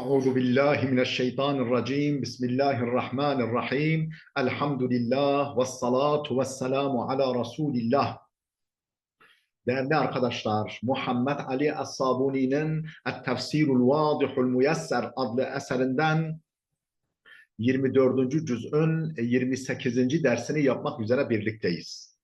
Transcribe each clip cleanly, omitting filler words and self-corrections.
أعوذ بالله من الشيطان الرجيم بسم الله الرحمن الرحيم الحمد لله والصلاة والسلام على رسول الله. Değerli arkadaşlar, Muhammed Ali As-Sabuni'nin Et-Tefsirul Vadihul Müyesser adlı eserinden 24. cüz'ün 28. dersini yapmak üzere birlikteyiz.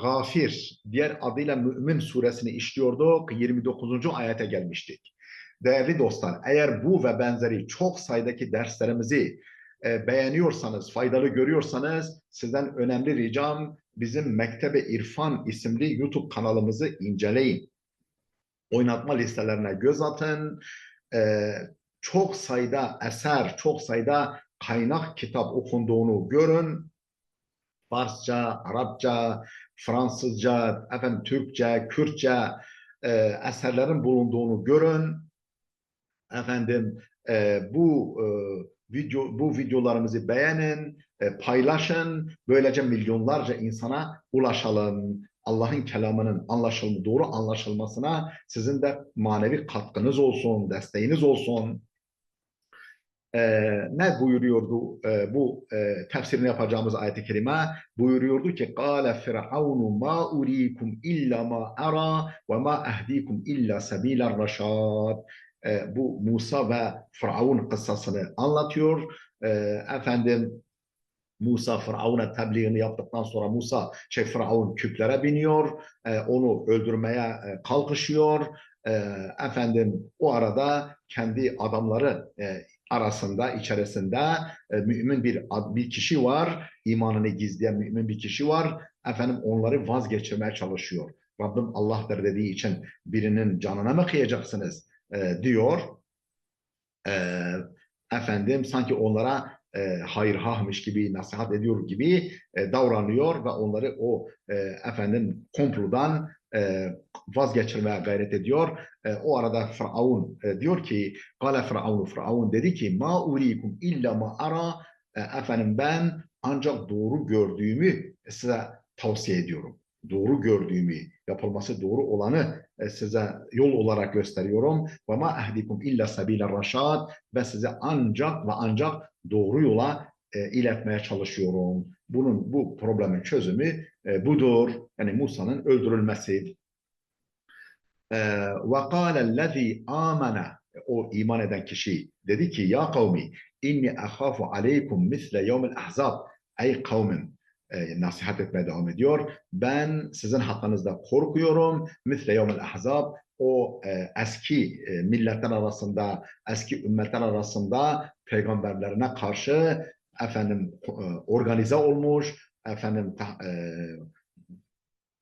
Gafir, diğer adıyla Mü'min suresini işliyorduk, 29. ayete gelmiştik. Değerli dostlar, eğer bu ve benzeri çok sayıdaki derslerimizi beğeniyorsanız, faydalı görüyorsanız sizden önemli ricam bizim Mektebe İrfan isimli YouTube kanalımızı inceleyin. Oynatma listelerine göz atın. Çok sayıda eser, çok sayıda kaynak kitap okunduğunu görün. Farsça, Arapça, Fransızca, Türkçe, Kürtçe eserlerin bulunduğunu görün. Bu videolarımızı beğenin, paylaşın. Böylece milyonlarca insana ulaşalım. Allah'ın kelamının doğru anlaşılmasına sizin de manevi katkınız olsun, desteğiniz olsun. Ne buyuruyordu bu tefsirini yapacağımız ayet-i kerime? Buyuruyordu ki قَالَ فِرْعَوْنُ مَا أُرِيكُمْ إِلَّا مَا أَرَى وَمَا أَهْدِيكُمْ إِلَّا سَب۪يلَ الرَّشَادِ. Bu Musa ve Firavun kıssasını anlatıyor. Musa Firavun'a tebliğini yaptıktan sonra Firavun küplere biniyor, onu öldürmeye kalkışıyor. O arada kendi adamları içerisinde mümin bir kişi var, imanını gizleyen mümin bir kişi var. Onları vazgeçirmeye çalışıyor. Rabbim Allah'tır dediği için birinin canına mı kıyacaksınız diyor. Sanki onlara hayırhahmış gibi nasihat ediyor gibi davranıyor ve onları o komplodan vazgeçirmeye gayret ediyor. O arada Firavun diyor ki Firavun dedi ki ma urikum illa ma ara, ben ancak doğru gördüğümü size tavsiye ediyorum. Doğru gördüğümü, yapılması doğru olanı size yol olarak gösteriyorum. Ve ma ehdikum illa sabila raşad, ve size ancak doğru yola iletmeye çalışıyorum. Bu problemin çözümü budur. Yani Musa'nın öldürülmesi. Ve kâlellezî âmene, o iman eden kişi dedi ki ya kavmi inni ahâfu aleykum misle yevmil ahzab. Ey kavmim, nasihat etmeye devam ediyor. Ben sizin hakkınızda korkuyorum. Misle yevmil ahzab, o eski milletler arasında, eski ümmetler arasında peygamberlerine karşı organize olmuş,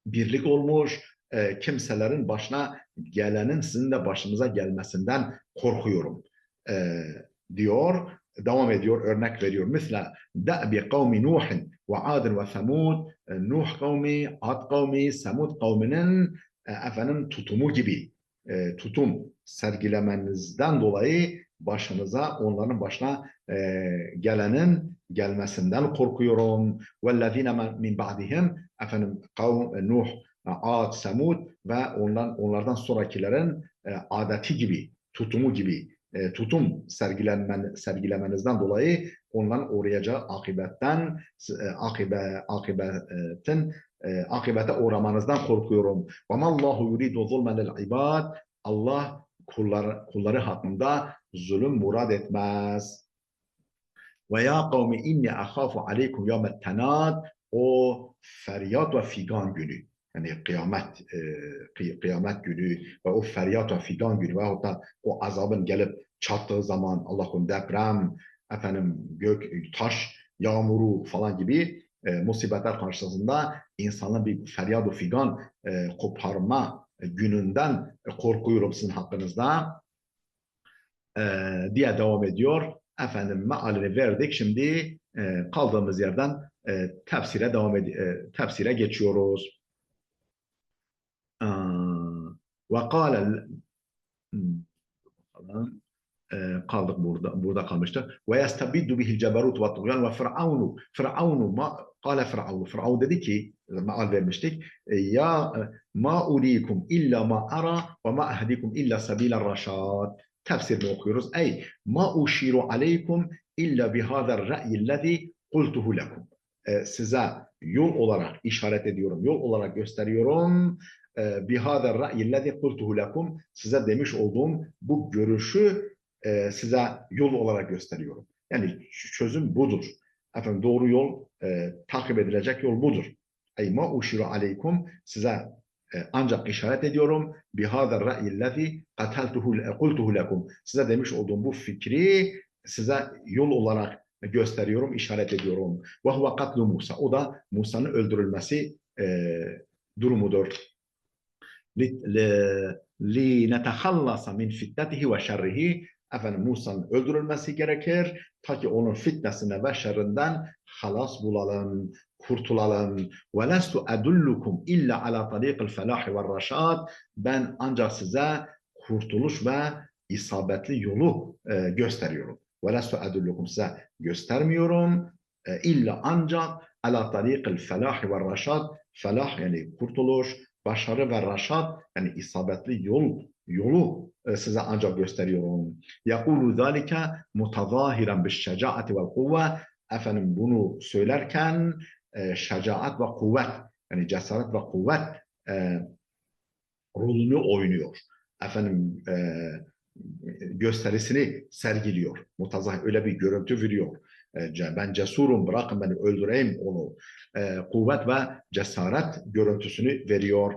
birlik olmuş kimselerin başına gelenin sizin de başınıza gelmesinden korkuyorum diyor. Devam ediyor, örnek veriyor. Mesela da'bi kavmi Nuhin ve Adin ve Semud. Nuh kavmi, Ad kavmi, Semud kavminin tutumu gibi tutum sergilemenizden dolayı onların başına gelenin gelmesinden korkuyorum. Vellezine min ba'dihim, kavm Nuh, Ad, Semud ve onlardan sonrakilerin adeti gibi, tutumu gibi tutum sergilemenizden dolayı onların uğrayacağı akibete uğramanızdan korkuyorum. وَمَا yuridu zulmen lil ibad. Allah kulları hakkında zulüm murad etmez. Ve ya kavmi inni ahafu aleykum yevmet tenad. O feryat ve figan günü. Yani kıyamet günü ve o feryat ve figan günü veyahut da o azabın gelip çattığı zaman, Allah'ın deprem, taş yağmuru falan gibi musibetler karşısında insanın bir feryat ve figan koparma gününden korkuyorum sizin hakkınızda diye devam ediyor. Mealini verdik. Şimdi kaldığımız yerden tefsire geçiyoruz. Ve kâle kaldık burada kalmıştık. Ve yestabiddu bihil ceberut ve tuğyan ve Firavun dedi ki, meal vermiştik, ya ma urikum illa ma ara ve ma ahdikum illa sabila raşad. tefsirini okuyoruz. Ey ma uşiru aleykum illa bihâzer ra'yillezî kultuhu lekum. Size yol olarak işaret ediyorum, yol olarak gösteriyorum. Bihâzer ra'yillezî kultuhu lekum. Size demiş olduğum bu görüşü size yol olarak gösteriyorum. Yani çözüm budur. Efendim doğru yol, takip edilecek yol budur. Ey ma uşiru aleykum, size ancak işaret ediyorum. Bihâzer ra'yillezî kultuhu lekum. Size demiş olduğum bu fikri size yol olarak gösteriyorum, işaret ediyorum. Ve huve katlu Musa. O da Musa'nın öldürülmesi durumudur. لِنَتَخَلَّصَ مِنْ فِتَّتِهِ وَشَرِّهِ. Efendim Musa'nın öldürülmesi gerekir. Ta ki onun fitnesine ve şerrinden halas bulalım, kurtulalım. وَلَسْتُ أَدُلُّكُمْ إِلَّا عَلَى طَرِيقِ الْفَلَاحِ وَالرَّشَادِ. Ben ancak size kurtuluş ve isabetli yolu gösteriyorum. وَلَسْتُ أَدُلُّكُمْ, size göstermiyorum. İlla ancak ala tariqil felah ve raşad. Felah yani kurtuluş, başarı ve raşad yani isabetli yolu size ancak gösteriyorum. Yaqulu zalike mutazahiran bis şecaati vel kuvve. Efendim bunu söylerken şecaat ve kuvvet yani cesaret ve kuvvet rolünü oynuyor. Efendim gösterisini sergiliyor. Mutazahir öyle bir görüntü veriyor. Ben cesurum, bırakın beni öldüreyim onu. Kuvvet ve cesaret görüntüsünü veriyor.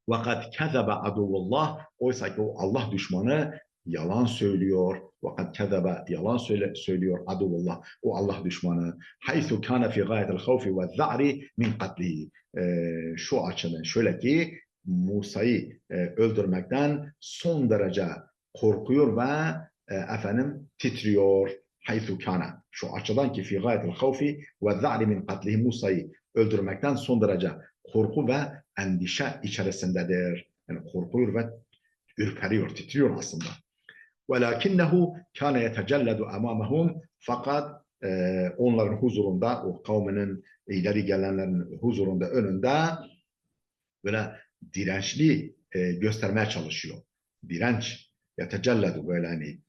Vakat kezebe aduvullah, oysa ki o Allah düşmanı yalan söylüyor. Vakat kezebe, yalan söylüyor aduvullah, o Allah düşmanı. Haythu kana fi gayetil havfi ve za'ri min katlihi. Şu açıdan şöyle ki Musa'yı öldürmekten son derece korkuyor ve efendim titriyor. Haythu kana, şu açıdan ki fi gayetil havfi ve za'ri min katlihi, Musa'yı öldürmekten son derece korku ve endişe içerisindedir. Yani korkuyor ve ürperiyor, titriyor aslında. وَلَكِنَّهُ كَانَ يَتَجَلَّدُ أَمَامَهُمْ. Fakat onların huzurunda, o kavminin ileri gelenlerin huzurunda, önünde böyle dirençli göstermeye çalışıyor. Direnç, yetecelledu, böyle hani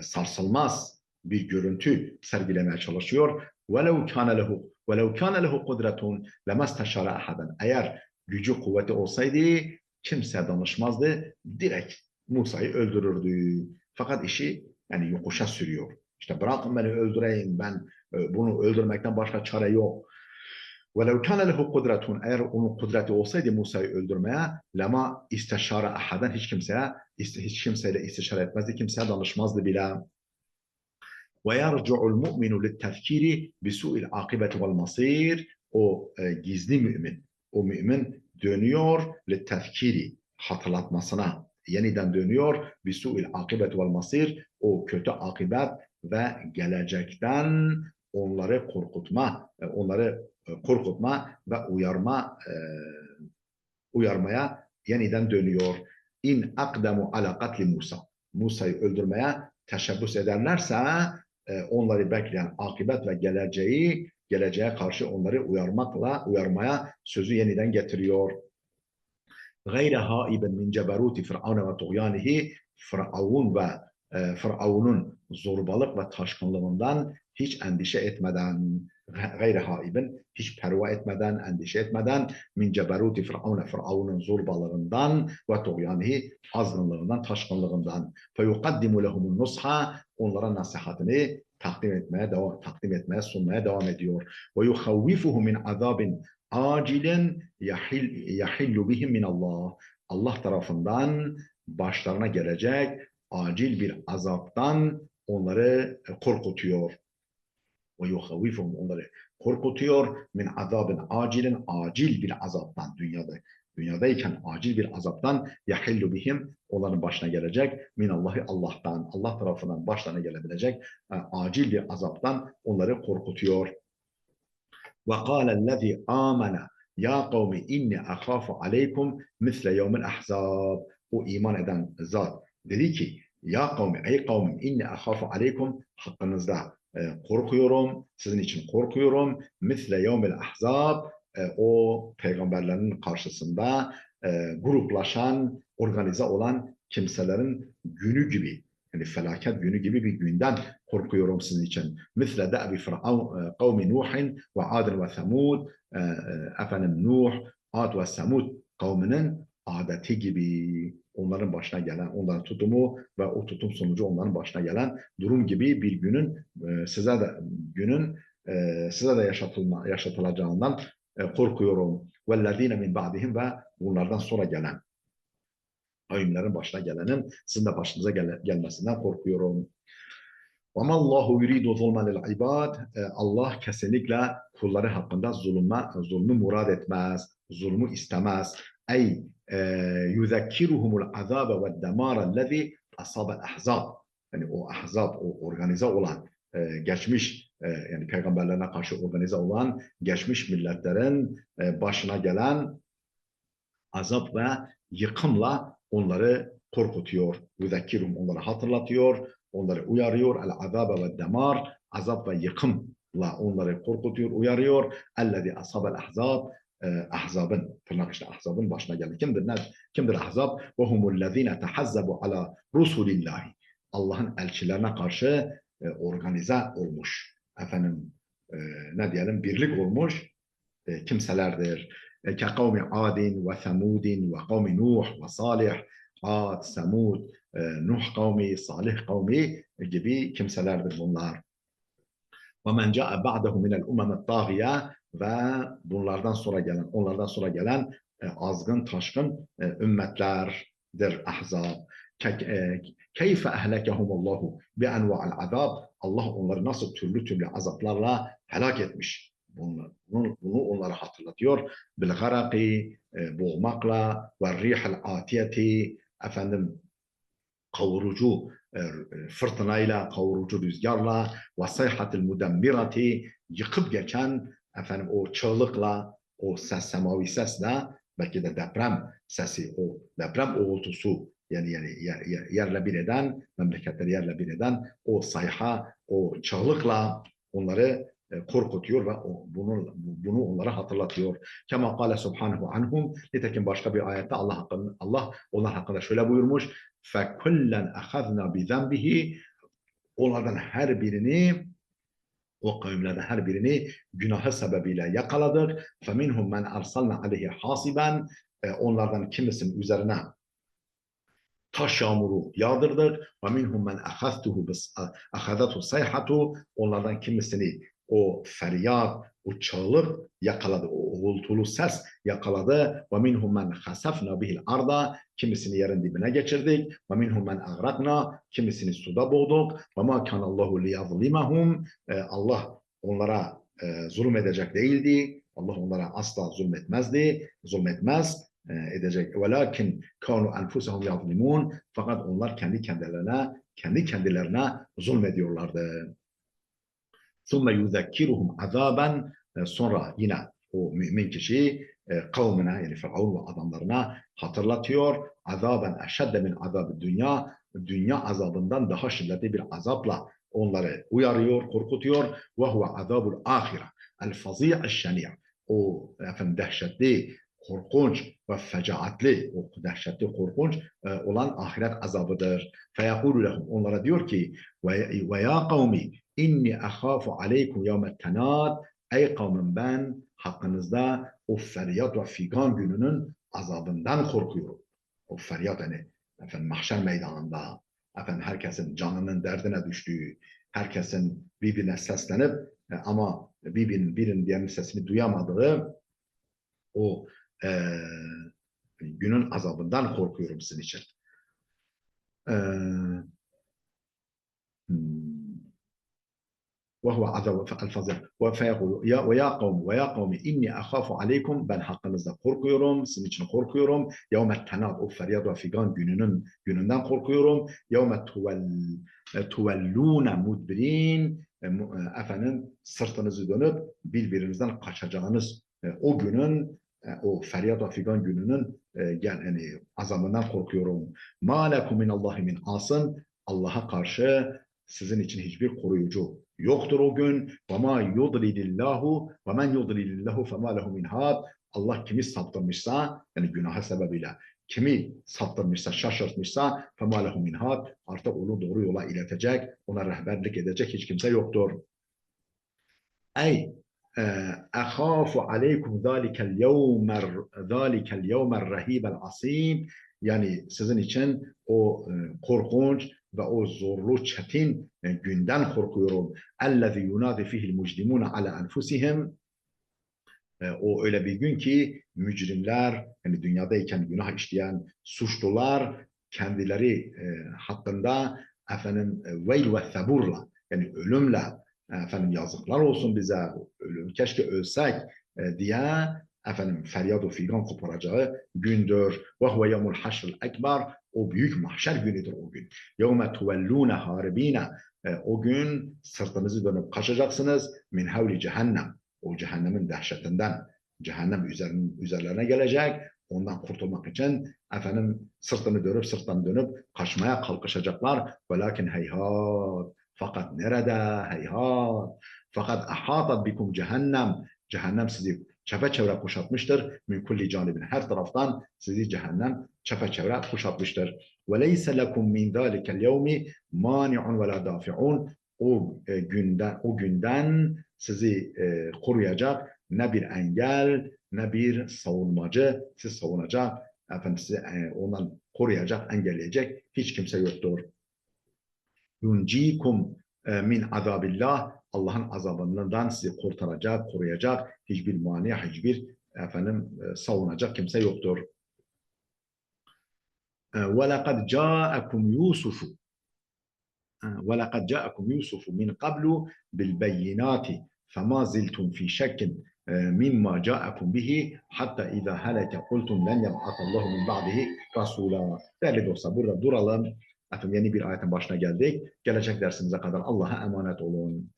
sarsılmaz bir görüntü sergilemeye çalışıyor. وَلَوْ كَانَ لَهُ قُدْرَةٌ لَمَا اسْتَشَارَ أَحَدًا. Eğer gücü kuvveti olsaydı kimse danışmazdı, direkt Musa'yı öldürürdü. Fakat işi yani yokuşa sürüyor. İşte bırakın beni öldüreyim, ben bunu öldürmekten başka çare yok. وَلَوْ كَانَ لَهُ قُدْرَةٌ, eğer onun kudreti olsaydı Musa'yı öldürmeye, lema isteşare ahaden, hiç kimseyle istişare etmezdi, kimseye danışmazdı bile. وَيَرْجُعُ الْمُؤْمِنُ لِلْتَذْكِيرِ بِسُوءِ الْعَاقِبَةِ وَالْمَصِيرِ. O gizli mümin, o mümin dönüyor لِلْتَذْكِيرِ, hatırlatmasına, yeniden dönüyor بِسُوءِ الْعَاقِبَةِ وَالْمَصِيرِ, o kötü akıbet ve gelecekten onları korkutma ve uyarmaya yeniden dönüyor. İn akdemu ala katli Musa. Musa'yı öldürmeye teşebbüs ederlerse onları bekleyen akıbet ve geleceğe karşı onları uyarmaya sözü yeniden getiriyor. Gayre haiben min ceberuti Firavun ve tuğyanihi. Firavun'un zorbalık ve taşkınlığından hiç endişe etmeden, gayri haiben, hiç perva etmeden, endişe etmeden, min ceberuti Firavun'un zorbalığından ve tuğyanihi, azgınlığından, taşkınlığından. Feyukaddimu lehumun nusha, onlara nasihatini takdim etmeye, sunmaya devam ediyor. Ve yuhavvifuhu min azabin acilen yahillu bihim min Allah. Allah tarafından başlarına gelecek acil bir azaptan onları korkutuyor. Ve yuhavvifuhum, onları korkutuyor min azabin acilen, acil bir azaptan, dünyadayken acil bir azaptan, yahillu bihim, onların başına gelecek, minallahi, Allah'tan, Allah tarafından başlarına gelebilecek acil bir azaptan onları korkutuyor. Ve kâlellezî âmene ya kavmi inni ahâfu aleykum misle yevmil ahzab. O iman eden zat dedi ki, ya kavmi, ey kavmim, inni ahâfu aleykum, hakkınızda korkuyorum, sizin için korkuyorum. Misle yevmil ahzab, o peygamberlerin karşısında gruplaşan organize olan kimselerin günü gibi, yani felaket günü gibi bir günden korkuyorum sizin için. Misle da'bi kavmi Nuhin ve Adin ve Semud, efendim Nuh, Ad ve Semud kavminin adeti gibi, onların başına gelen, onların tutumu ve o tutum sonucu onların başına gelen durum gibi bir günün size de yaşatılacağından korkuyorum. Vellezine min ba'dihim, ve bunlardan sonra gelen kavimlerin başına gelenin sizin de başınıza gelmesinden korkuyorum. وَمَا اللّٰهُ يُرِيدُ ظُلْمًا لِلْعِبَادِ. Allah kesinlikle kulları hakkında zulmü murad etmez, zulmü istemez. Ey يُذَكِّرُهُمُ الْعَذَابَ وَالدَّمَارَ الَّذِي أَصَابَ الْأَحْزَابِ. Yani o ahzab, o organize olan, geçmiş, yani peygamberlerine karşı organize olan geçmiş milletlerin başına gelen azap ve yıkımla onları korkutuyor. Yüzekkirum, onları hatırlatıyor, onları uyarıyor. El azabe ve demar, azap ve yıkımla onları korkutuyor, uyarıyor. Ellezî asabel ahzab, ahzabın, tırnak işte ahzabın başına geldi. Kimdir ahzab? Ve humullezîne tehazzabu ala rusulillahi. Allah'ın elçilerine karşı organize olmuş. Efendim, ne diyelim, birlik olmuş kimselerdir. كقوم عاد وثمود وقوم نوح وصالح. Ad, Semud, Nuh kavmi, Salih kavmi gibi kimselerdir bunlar. وَمَنْ جَاءَ بَعْدَهُ مِنَ الْاُمَمِ الطَّاغِيَةِ. Ve onlardan sonra gelen azgın, taşkın ümmetlerdir ahzab. Keyfe ehlekehumullahu bi enva'il azab. Allah onları nasıl türlü azaplarla helak etmiş. Bunu onlara hatırlatıyor. Bil garaki, boğmakla, ve rihal atiyeti, efendim kavurucu fırtınayla, kavurucu rüzgarla, ve sayhatil mudemmirati, yıkıp geçen efendim o çığlıkla, o ses, semavi sesle, belki de deprem sesi, o deprem uğultusu, yani yerle bir eden, memleketleri yerle bir eden o sayha, o çığlıkla onları korkutuyor ve bunu onlara hatırlatıyor. Kema kâle subhanehu anhum. Nitekim başka bir ayette Allah onlar hakkında şöyle buyurmuş. فَكُلًّا أَخَذْنَا بِذَنْبِهِ. Onlardan her birini, o kavimlerden her birini günahı sebebiyle yakaladık. فَمِنْهُمْ مَنْ أَرْسَلْنَا عَلَيْهِ حَاصِبًا. Onlardan kimisinin üzerine taş yağmuru yağdırdık. وَمِنْهُمْ مَنْ أَخَذَتُ sayhatu. Onlardan kimisini o feryat, o çığlık yakaladı, o uğultulu ses yakaladı. وَمِنْهُمْ مَنْ خَسَفْنَا بِهِ الْأَرْضَ. Kimisini yerin dibine geçirdik. وَمِنْهُمْ مَنْ أَغْرَقْنَا. Kimisini suda boğduk. وَمَا كَانَ اللّٰهُ لِيَظْلِمَهُمْ. Allah onlara zulmedecek değildi. Allah onlara asla zulmetmez edecek. Velakin kanu enfusahum yazlimun. Fakat onlar kendi kendilerine zulmediyorlardı. Thumme yuzekkiruhum azaben. Sonra yine o mümin kişi kavmine, yani Firavun ve adamlarına hatırlatıyor. Azaben eşedde min azab dünya azabından daha şiddetli bir azapla onları uyarıyor, korkutuyor. Ve huve azabul ahire el fazi'eş şeni'. O efendim dehşetli, korkunç ve fecaatli, o dehşetli, korkunç olan ahiret azabıdır. Feyekulu lehum. Onlara diyor ki ve ya kavmi inni ahafu aleykum yevmet tenad. Ey kavmim, ben hakkınızda o feryat ve figan gününün azabından korkuyorum. O feryat, yani efendim mahşer meydanında, efendim herkesin canının derdine düştüğü, herkesin birbirine seslenip ama birinin diğerinin sesini duyamadığı o günün azabından korkuyorum sizin için. وهو عذاب الفظيع. فيقول ويا قوم إني أخاف عليكم. Ben hakkınızda korkuyorum, sizin için korkuyorum. Yevmet tenad, o feryat ve figan gününden korkuyorum. Yevmet tuvellûne mudbirin. Efendim sırtınızı dönüp birbirinizden kaçacağınız o günün, o feryat ve figan gününün yani azabından korkuyorum. Ma lekum minallahi min asın. Allah'a karşı sizin için hiçbir koruyucu yoktur o gün. وَمَا يُضْلِلِ اللّٰهُ وَمَنْ يُضْلِلِ اللّٰهُ فَمَا لَهُ مِنْ هَادٍ. Allah kimi saptırmışsa, yani günahı sebebiyle kimi saptırmışsa, şaşırtmışsa فَمَا لَهُ مِنْ هَادٍ artık onu doğru yola iletecek, ona rehberlik edecek hiç kimse yoktur. Ey اَخَافُ عَلَيْكُمْ ذَٰلِكَ الْيَوْمَ الرَّهِيبَ الْعَصِيمِ yani sizin için o korkunç ve o zorlu, çetin günden korkuyorum. اَلَّذِي يُنَادِ فِيهِ الْمُجْرِمُونَ عَلَى أَنْفُسِهِمْ o öyle bir gün ki mücrimler, yani dünyadayken günah işleyen suçlular kendileri hakkında efendim veil ve seburla yani ölümle efendim yazıklar olsun bize ölüm keşke ölsek diye efendim feryat-ı figan koparacağı gündür. Ve huve yevmul haşril ekber o büyük mahşer günüdür o gün. Yevme tuvellûne harbine o gün sırtınızı dönüp kaçacaksınız min havli cehennem o cehennemin dehşetinden cehennem üzerlerine gelecek. Ondan kurtulmak için efendim sırttan dönüp kaçmaya kalkışacaklar. Velakin heyhat. Fakat nerede? Heyhat. Fakat ahatat bikum cehennem. Cehennem sizi çepeçevre kuşatmıştır. Min kulli canibin her taraftan sizi cehennem çepeçevre kuşatmıştır. Ve leyse lekum min zalikel yevmi mani'un ve la dafi'un. O günden sizi koruyacak ne bir engel ne bir savunmacı sizi savunacak efendim sizi ondan koruyacak engelleyecek hiç kimse yoktur. Yuncikum min azabillah Allah'ın azabından sizi kurtaracak, koruyacak hiçbir mani, hiçbir efendim savunacak kimse yoktur. Ve laqad ca'akum Yusuf وَلَقَدْ جَاءَكُمْ يُوسُفُ مِنْ قَبْلُ بِالْبَيِّنَاتِ فَمَا زِلْتُمْ فِي شَكٍّ مِمَّا جَاءَكُمْ بِهِ حَتَّى إِذَا هَلَكَ قُلْتُمْ لَنْ يَبْعَثَ اللّٰهُ مِنْ بَعْدِهِ رَسُولًا. Değerli dostlar burada duralım. Efendim yeni bir ayetin başına geldik. Gelecek dersimize kadar Allah'a emanet olun.